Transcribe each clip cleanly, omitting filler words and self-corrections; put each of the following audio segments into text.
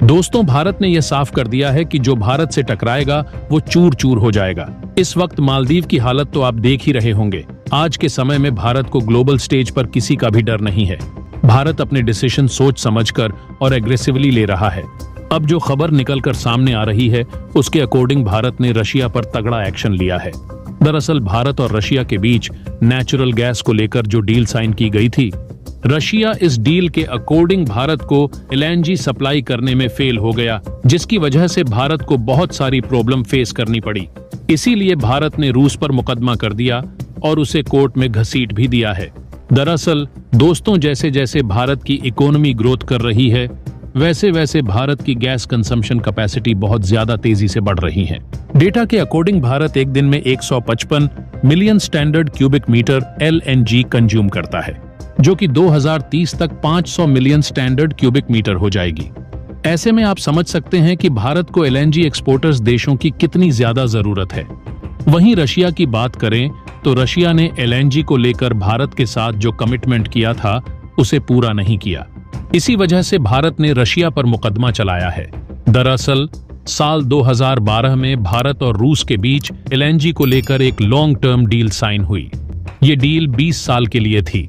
दोस्तों, भारत ने यह साफ कर दिया है कि जो भारत से टकराएगा वो चूर चूर हो जाएगा। इस वक्त मालदीव की हालत तो आप देख ही रहे होंगे। आज के समय में भारत को ग्लोबल स्टेज पर किसी का भी डर नहीं है। भारत अपने डिसीजन सोच समझकर और एग्रेसिवली ले रहा है। अब जो खबर निकलकर सामने आ रही है उसके अकॉर्डिंग भारत ने रशिया पर तगड़ा एक्शन लिया है। दरअसल भारत और रशिया के बीच नेचुरल गैस को लेकर जो डील साइन की गई थी, रशिया इस डील के अकॉर्डिंग भारत को एलएनजी सप्लाई करने में फेल हो गया, जिसकी वजह से भारत को बहुत सारी प्रॉब्लम फेस करनी पड़ी। इसीलिए भारत ने रूस पर मुकदमा कर दिया और उसे कोर्ट में घसीट भी दिया है। दरअसल दोस्तों, जैसे जैसे भारत की इकोनॉमी ग्रोथ कर रही है, वैसे वैसे भारत की गैस कंजम्पशन कैपेसिटी बहुत ज्यादा तेजी से बढ़ रही है। डेटा के अकॉर्डिंग भारत एक दिन में 155 million standard cubic metre LNG consume करता है, जो कि 2030 तक 500 मिलियन स्टैंडर्ड क्यूबिक मीटर हो जाएगी। ऐसे में आप समझ सकते हैं कि भारत को एलएनजी एक्सपोर्टर्स देशों की कितनी ज्यादा जरूरत है। वहीं रशिया की बात करें तो रशिया ने एलएनजी को लेकर भारत के साथ जो कमिटमेंट किया था उसे पूरा नहीं किया। इसी वजह से भारत ने रशिया पर मुकदमा चलाया है। दरअसल साल 2012 में भारत और रूस के बीच एलएनजी को लेकर एक लॉन्ग टर्म डील साइन हुई। ये डील 20 साल के लिए थी,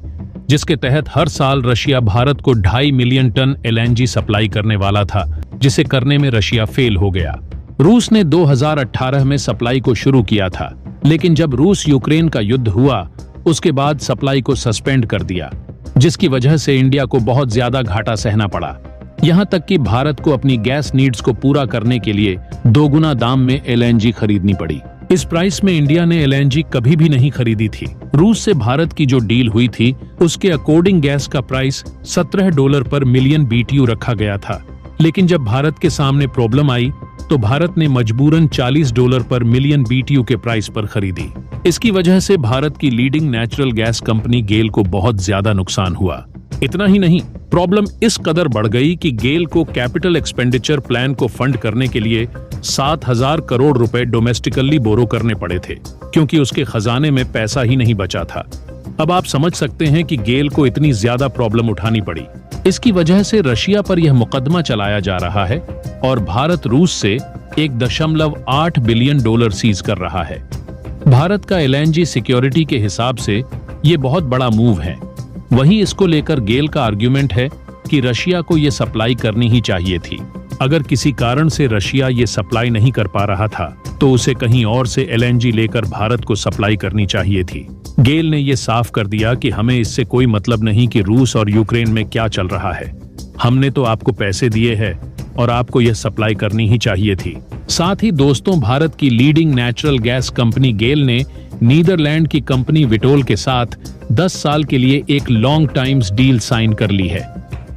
जिसके तहत हर साल रशिया भारत को 2.5 मिलियन टन एलएनजी सप्लाई करने वाला था, जिसे करने में रशिया फेल हो गया। रूस ने 2018 में सप्लाई को शुरू किया था, लेकिन जब रूस यूक्रेन का युद्ध हुआ उसके बाद सप्लाई को सस्पेंड कर दिया, जिसकी वजह से इंडिया को बहुत ज्यादा घाटा सहना पड़ा। यहाँ तक कि भारत को अपनी गैस नीड्स को पूरा करने के लिए 2 गुना दाम में एलएनजी खरीदनी पड़ी। इस प्राइस में इंडिया ने एलएनजी कभी भी नहीं खरीदी थी। रूस से भारत की जो डील हुई थी उसके अकॉर्डिंग गैस का प्राइस $17 पर मिलियन BTU रखा गया था, लेकिन जब भारत के सामने प्रॉब्लम आई तो भारत ने मजबूरन $40 पर मिलियन BTU के प्राइस पर खरीदी। इसकी वजह से भारत की लीडिंग नेचुरल गैस कंपनी गेल को बहुत ज्यादा नुकसान हुआ। इतना ही नहीं, प्रॉब्लम इस कदर बढ़ गई कि गेल को कैपिटल एक्सपेंडिचर प्लान को फंड करने के लिए 7,000 करोड़ रुपए डोमेस्टिकली बोरो करने पड़े थे, क्योंकि उसके खजाने में पैसा ही नहीं बचा था। अब आप समझ सकते हैं कि गेल को इतनी ज्यादा प्रॉब्लम उठानी पड़ी। इसकी वजह से रशिया पर यह मुकदमा चलाया जा रहा है और भारत रूस से $1.8 बिलियन सीज कर रहा है। भारत का एलएनजी सिक्योरिटी के हिसाब से ये बहुत बड़ा मूव है। वहीं इसको लेकर गेल का आर्ग्यूमेंट है कि रशिया को ये सप्लाई करनी ही चाहिए थी। अगर किसी कारण से रशिया ये सप्लाई नहीं कर पा रहा था तो उसे कहीं और से एलएनजी लेकर भारत को सप्लाई करनी चाहिए थी। गेल ने ये साफ कर दिया कि हमें इससे कोई मतलब नहीं कि रूस और यूक्रेन में क्या चल रहा है। हमने तो आपको पैसे दिए हैं और आपको यह सप्लाई करनी ही चाहिए थी। साथ ही दोस्तों, भारत की लीडिंग नेचुरल गैस कंपनी गेल ने नीदरलैंड की कंपनी विटोल के साथ 10 साल के लिए एक लॉन्ग टाइम्स डील साइन कर ली है।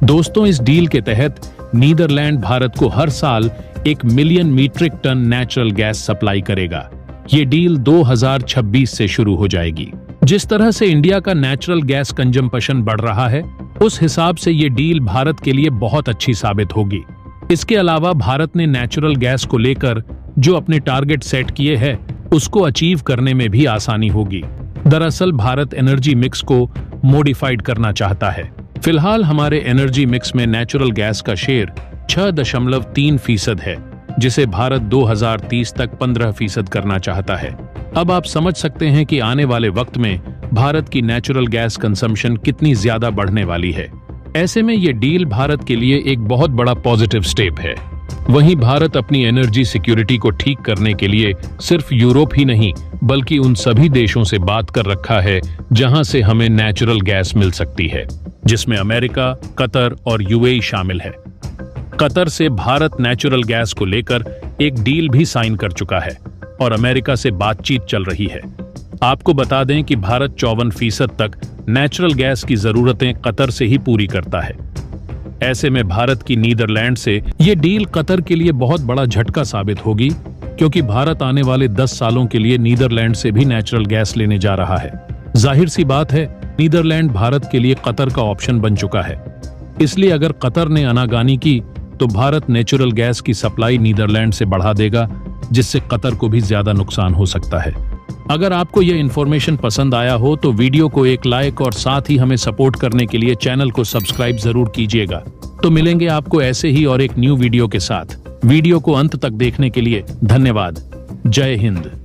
दोस्तों, इस डील के तहत नीदरलैंड भारत को हर साल 1 million metric ton natural gas supply करेगा। ये डील 2026 से शुरू हो जाएगी। जिस तरह से इंडिया का नेचुरल गैस कंजम्पशन बढ़ रहा है, उस हिसाब से ये डील भारत के लिए बहुत अच्छी साबित होगी। इसके अलावा भारत ने नेचुरल गैस को लेकर जो अपने टारगेट सेट किए हैं उसको अचीव करने में भी आसानी होगी। दरअसल भारत एनर्जी मिक्स को मॉडिफाइड करना चाहता है। फिलहाल हमारे एनर्जी मिक्स में नेचुरल गैस का शेयर 6.3% है, जिसे भारत 2030 तक 15% करना चाहता है। अब आप समझ सकते हैं कि आने वाले वक्त में भारत की नेचुरल गैस कंजम्पशन कितनी ज्यादा बढ़ने वाली है। ऐसे में ये डील भारत के लिए एक बहुत बड़ा पॉजिटिव स्टेप है। वहीं भारत अपनी एनर्जी सिक्योरिटी को ठीक करने के लिए सिर्फ यूरोप ही नहीं बल्कि उन सभी देशों से बात कर रखा है जहां से हमें नेचुरल गैस मिल सकती है, जिसमें अमेरिका, कतर और यूएई शामिल है। कतर से भारत नेचुरल गैस को लेकर एक डील भी साइन कर चुका है और अमेरिका से बातचीत चल रही है। आपको बता दें कि भारत 54% तक नेचुरल गैस की जरूरतें कतर से ही पूरी करता है। ऐसे में भारत की नीदरलैंड से ये डील कतर के लिए बहुत बड़ा झटका साबित होगी, क्योंकि भारत आने वाले 10 सालों के लिए नीदरलैंड से भी नेचुरल गैस लेने जा रहा है। जाहिर सी बात है, नीदरलैंड भारत के लिए कतर का ऑप्शन बन चुका है। इसलिए अगर कतर ने आनाकानी की तो भारत नेचुरल गैस की सप्लाई नीदरलैंड से बढ़ा देगा, जिससे कतर को भी ज्यादा नुकसान हो सकता है। अगर आपको यह इन्फॉर्मेशन पसंद आया हो तो वीडियो को एक लाइक और साथ ही हमें सपोर्ट करने के लिए चैनल को सब्सक्राइब जरूर कीजिएगा। तो मिलेंगे आपको ऐसे ही और एक न्यू वीडियो के साथ। वीडियो को अंत तक देखने के लिए धन्यवाद। जय हिंद।